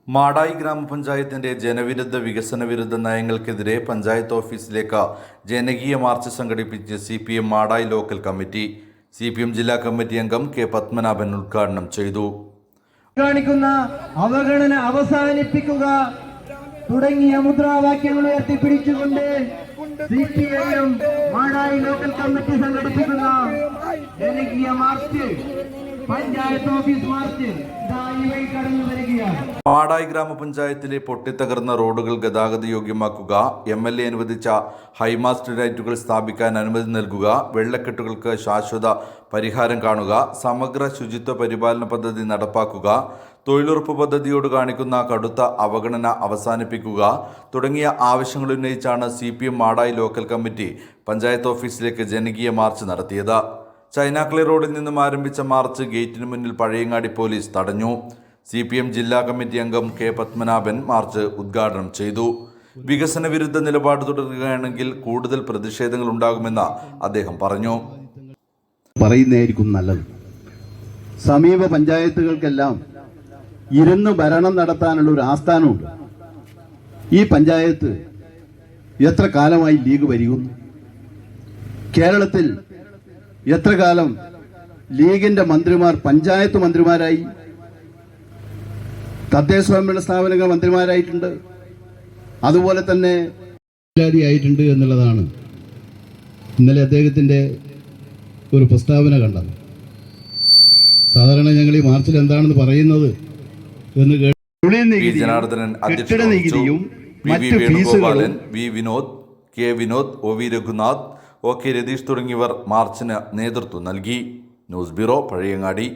മാടായി ഗ്രാമപഞ്ചായത്തിന്റെ ജനവിരുദ്ധ വികസന വിരുദ്ധ നയങ്ങൾക്കെതിരെ പഞ്ചായത്ത് ഓഫീസിലേക്ക് ജനകീയ മാർച്ച് സംഘടിപ്പിച്ച് CPM Madayi local committee. CPM ജില്ലാ കമ്മിറ്റി അംഗം കെ പത്മനാഭൻ ഉദ്ഘാടനം ചെയ്തു. കാണിക്കുന്ന അവഗണന അവസാനിപ്പിക്കുക തുടങ്ങിയ മുദ്രാവാക്യങ്ങൾ ഉയർത്തിപ്പിടിച്ചുകൊണ്ട് CPM മാടായി ലോക്കൽ കമ്മിറ്റി സംഘടിപ്പിക്കുന്ന ജനകീയ മാർച്ച്, പഞ്ചായത്ത് ഓഫീസ് മാർച്ച് കടന്നു വരികയാണ്. മാടായി ഗ്രാമപഞ്ചായത്തിലെ പൊട്ടിത്തകർന്ന റോഡുകൾ ഗതാഗത യോഗ്യമാക്കുക, MLA അനുവദിച്ച ഹൈമാസ്റ്റ് ലൈറ്റുകൾ സ്ഥാപിക്കാൻ അനുമതി നൽകുക, വെള്ളക്കെട്ടുകൾക്ക് ശാശ്വത പരിഹാരം കാണുക, സമഗ്ര ശുചിത്വ പരിപാലന പദ്ധതി നടപ്പാക്കുക, തൊഴിലുറപ്പ് പദ്ധതിയോട് കാണിക്കുന്ന കടുത്ത അവഗണന അവസാനിപ്പിക്കുക തുടങ്ങിയ ആവശ്യങ്ങൾ ഉന്നയിച്ചാണ് CPM Madayi local committee panchayat ഓഫീസിലേക്ക് ജനകീയ മാർച്ച് നടത്തിയത്. ചൈനാക്കളി റോഡിൽ നിന്നും ആരംഭിച്ച മാർച്ച് ഗേറ്റിന് മുന്നിൽ പഴയങ്ങാടി പോലീസ് തടഞ്ഞു. CPM ജില്ലാ കമ്മിറ്റി അംഗം കെ പത്മനാഭൻ മാർച്ച് ഉദ്ഘാടനം ചെയ്തു. വികസന വിരുദ്ധ നിലപാട് തുടരുകയാണെങ്കിൽ കൂടുതൽ പ്രതിഷേധങ്ങൾ ഉണ്ടാകുമെന്ന് അദ്ദേഹം പറഞ്ഞു. പറയുന്നതായിരിക്കും നല്ലത്. സമീപ പഞ്ചായത്തുകൾക്കെല്ലാം ഇരുന്ന് ഭരണം നടത്താനുള്ള ഒരു ആസ്ഥാനമുണ്ട്. ഈ പഞ്ചായത്ത് എത്ര കാലമായി ലീഗ് ഭരിക്കുന്നു? കേരളത്തിൽ എത്ര കാലം ലീഗിന്റെ മന്ത്രിമാർ പഞ്ചായത്ത് മന്ത്രിമാരായി, തദ്ദേശ സ്വയംഭരണ സ്ഥാപനങ്ങൾ മന്ത്രിമാരായിട്ടുണ്ട്, അതുപോലെ തന്നെ ആയിട്ടുണ്ട് എന്നുള്ളതാണ് ഇന്നലെ അദ്ദേഹത്തിന്റെ ഒരു പ്രസ്താവന കണ്ടത്. സാധാരണ ഞങ്ങൾ ഈ മാർച്ചിൽ എന്താണെന്ന് പറയുന്നത് എന്ന് കെട്ടിട നികുതിയും മറ്റു ഫീസുകളും V Vinod, K Vinod, OV Raghunath, OK Ratheesh തുടങ്ങിയവർ മാർച്ചിന് നേതൃത്വം നൽകി. News bureau, Pazhayangadi.